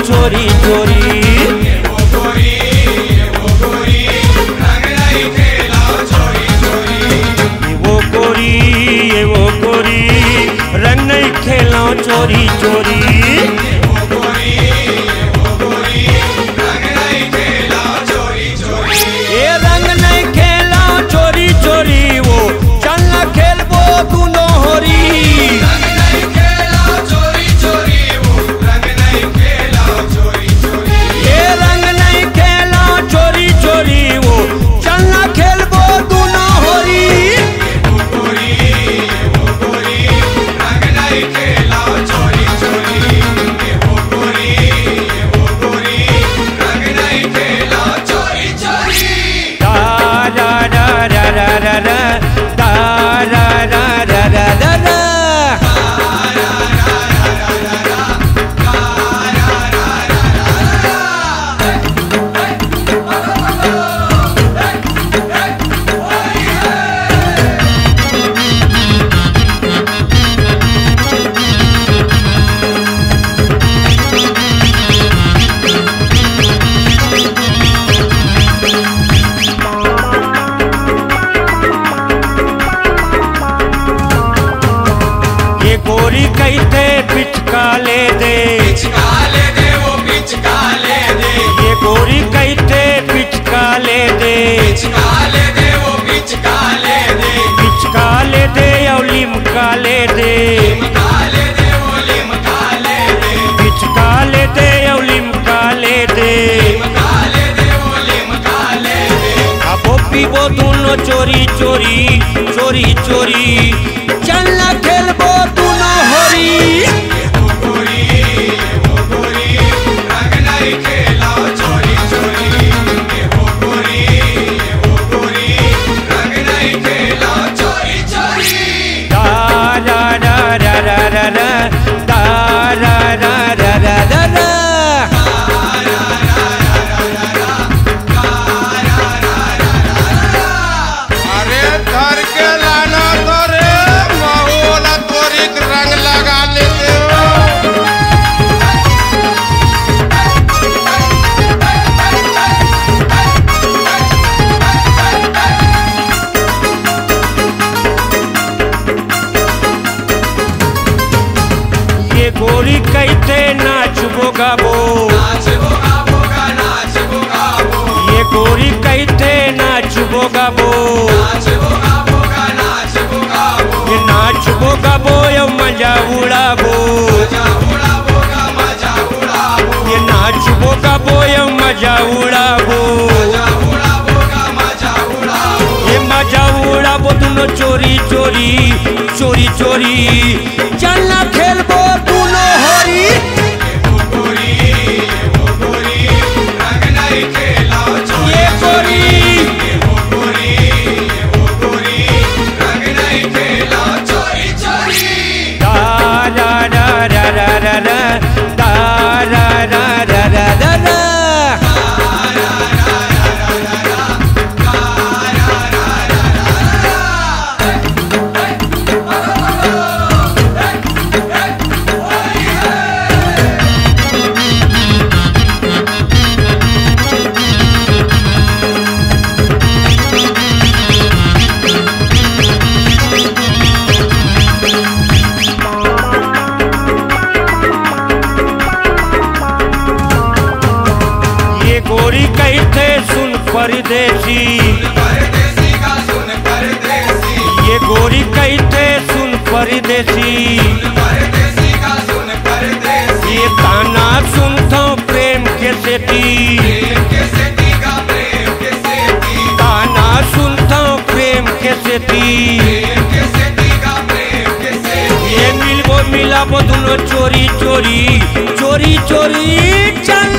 चोरी चोरी। रंग नहीं खेलो चोरी चोरी। ये रंग नहीं खेलो चोरी चोरी वो चलना खेलबो दुनो होरी। रंग नहीं खेलो चोरी चोरी वो रंग नहीं खेलो चोरी चोरी। ये रंग नहीं खेलो चोरी चोरी वो चलना खेलबो दुनो होरी। गोरी कहते पिचका ले दे, पिचका ले दे वो पिचका ले दे। ये गोरी कहते पिचका ले दे, पिचका ले दे वो पिचका ले दे। पिचका ले दे और लिमका ले दे, लिमका ले दे वो लिमका ले दे। पिचका ले दे और लिमका ले दे। लिमका ले दे वो लिमका ले दे। खाबो पीबो दोनों चोरी चोरी चोरी चोरी चलना खेलबो दुनो होरी। वो गोरी रंग नहीं खेलो चोरी चोरी। वो गोरी रंग नहीं खेलो चोरी चोरी। Da da da da da da da da da da da da da da। अरे घर के लाना तो रे महुआ तोरी रंग लगा लेते हो। ये गोरी कहते नाचबो गाबो, नाच वो गाबो गा नाच वो गाबो। ये गोरी कहते नाचबो गाबो, नाच वो गाबो गा नाच वो गाबो। ये नाचबो गाबो यो मजा उड़ाबो, मजा उड़ाबो गा मजा उड़ाबो। ये नाचबो गाबो यो मजा उड़ाबो, मजा उड़ाबो गा मजा उड़ाबो। ये मजा उड़ाबो दुनो चोरी चोरी चोरी चोरी चलना खेलबो दुनो होरी। वो गोरी रंग नहीं खेलो चोरी ये गोरी वो गोरी रंग नहीं खेलो चोरी चोरी। da da da da da da da da da da da da da da। ये गोरी कहते सुन परदेसी, परदेसी का सुन परदेसी। ये गोरी कहते सुन परदेसी, परदेसी का सुन परदेसी। ये ताना सुनता प्रेम के सेती, प्रेम के सेती का प्रेम के सेती। ताना सुनता प्रेम के सेती। प्रेम के सेती का प्रेम के सेती। ये मिलबो मिलाबो दुनो चोरी चोरी चोरी चोरी चल